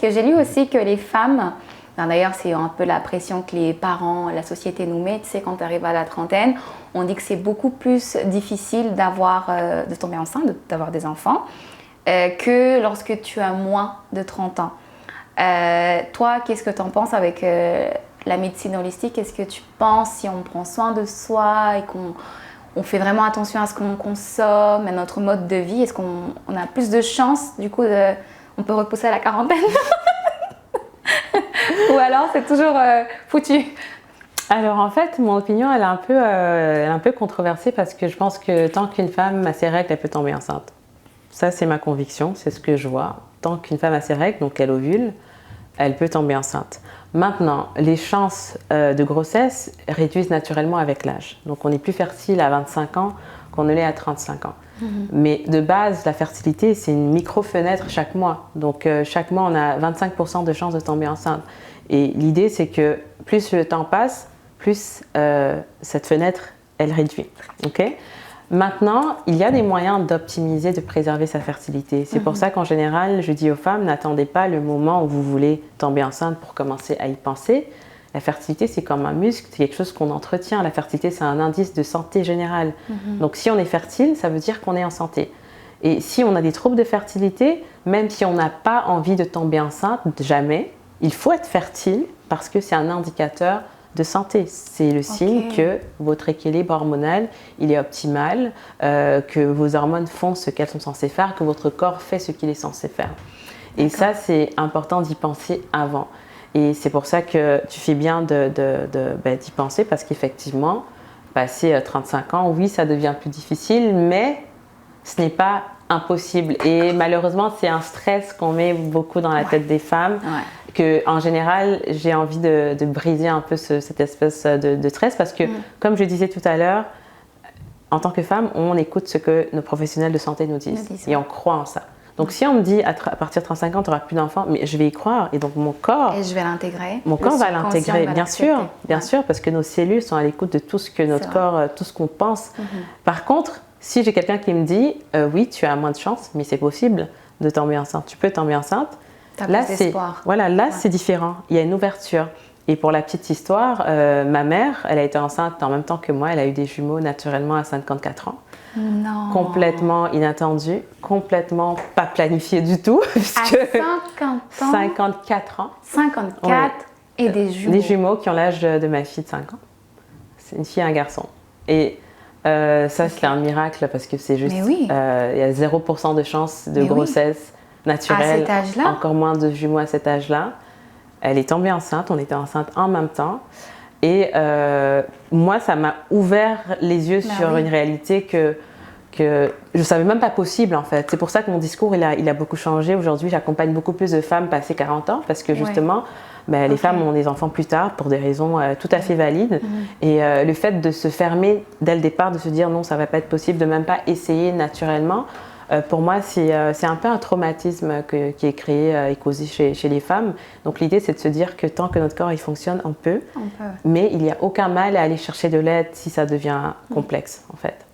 que j'ai lu aussi que les femmes, d'ailleurs c'est un peu la pression que les parents, la société nous met, tu sais, quand tu arrives à la trentaine, on dit que c'est beaucoup plus difficile de tomber enceinte, d'avoir des enfants, que lorsque tu as moins de 30 ans. Toi, qu'est-ce que tu en penses avec la médecine holistique? Est-ce que tu penses, si on prend soin de soi et qu'on fait vraiment attention à ce qu'on consomme, à notre mode de vie, est-ce qu'on a plus de chances, du coup, on peut repousser à la quarantaine? Ou alors c'est toujours foutu? Alors en fait, mon opinion, elle est un peu controversée parce que je pense que tant qu'une femme a ses règles, elle peut tomber enceinte. Ça, c'est ma conviction, c'est ce que je vois. Tant qu'une femme a ses règles, donc elle ovule, elle peut tomber enceinte. Maintenant, les chances de grossesse réduisent naturellement avec l'âge. Donc on est plus fertile à 25 ans qu'on ne l'est à 35 ans. Mais de base, la fertilité, c'est une micro-fenêtre chaque mois. Donc chaque mois, on a 25% de chances de tomber enceinte. Et l'idée, c'est que plus le temps passe, plus cette fenêtre, elle réduit. Okay? Maintenant, il y a des moyens d'optimiser, de préserver sa fertilité. C'est pour ça qu'en général, je dis aux femmes, n'attendez pas le moment où vous voulez tomber enceinte pour commencer à y penser. La fertilité, c'est comme un muscle, c'est quelque chose qu'on entretient. La fertilité, c'est un indice de santé générale. Donc si on est fertile, ça veut dire qu'on est en santé. Et si on a des troubles de fertilité, même si on n'a pas envie de tomber enceinte, jamais, il faut être fertile parce que c'est un indicateur de santé. C'est le signe que votre équilibre hormonal, il est optimal, que vos hormones font ce qu'elles sont censées faire, que votre corps fait ce qu'il est censé faire. Et ça, c'est important d'y penser avant. Et c'est pour ça que tu fais bien d'y penser parce qu'effectivement, passé 35 ans, oui, ça devient plus difficile, mais ce n'est pas impossible. Et malheureusement, c'est un stress qu'on met beaucoup dans la tête des femmes. Que, en général, j'ai envie de briser un peu cette espèce de stress parce que, comme je disais tout à l'heure, en tant que femme, on écoute ce que nos professionnels de santé nous disent et on croit en ça. Donc, si on me dit à partir de 35 ans, tu n'auras plus d'enfants, mais je vais y croire et donc mon corps. Et je vais l'intégrer. Mon corps va l'intégrer, bien sûr, parce que nos cellules sont à l'écoute de tout ce que notre corps, tout ce qu'on pense. Par contre, si j'ai quelqu'un qui me dit, oui, tu as moins de chance, mais c'est possible de tomber enceinte, tu peux tomber enceinte. Là, c'est différent. Il y a une ouverture. Et pour la petite histoire, ma mère, elle a été enceinte en même temps que moi. Elle a eu des jumeaux naturellement à 54 ans. Non. Complètement inattendu, complètement pas planifié du tout. À 50 ans 54 ans. 54 et des jumeaux. Des jumeaux qui ont l'âge de ma fille de 5 ans. C'est une fille et un garçon. Et ça, c'est un miracle parce que c'est juste... il y a 0% de chance de grossesse naturelle. À cet âge-là? Encore moins de jumeaux à cet âge-là. Elle est tombée enceinte, on était enceinte en même temps. Et moi, ça m'a ouvert les yeux sur une réalité que je ne savais même pas possible en fait. C'est pour ça que mon discours, il a beaucoup changé. Aujourd'hui, j'accompagne beaucoup plus de femmes passées 40 ans parce que justement, les femmes ont des enfants plus tard pour des raisons tout à fait valides. Et le fait de se fermer dès le départ, de se dire non, ça ne va pas être possible, de même pas essayer naturellement, pour moi, c'est un peu un traumatisme qui est créé et causé chez les femmes. Donc l'idée, c'est de se dire que tant que notre corps il fonctionne, on peut. Mais il n'y a aucun mal à aller chercher de l'aide si ça devient complexe, en fait.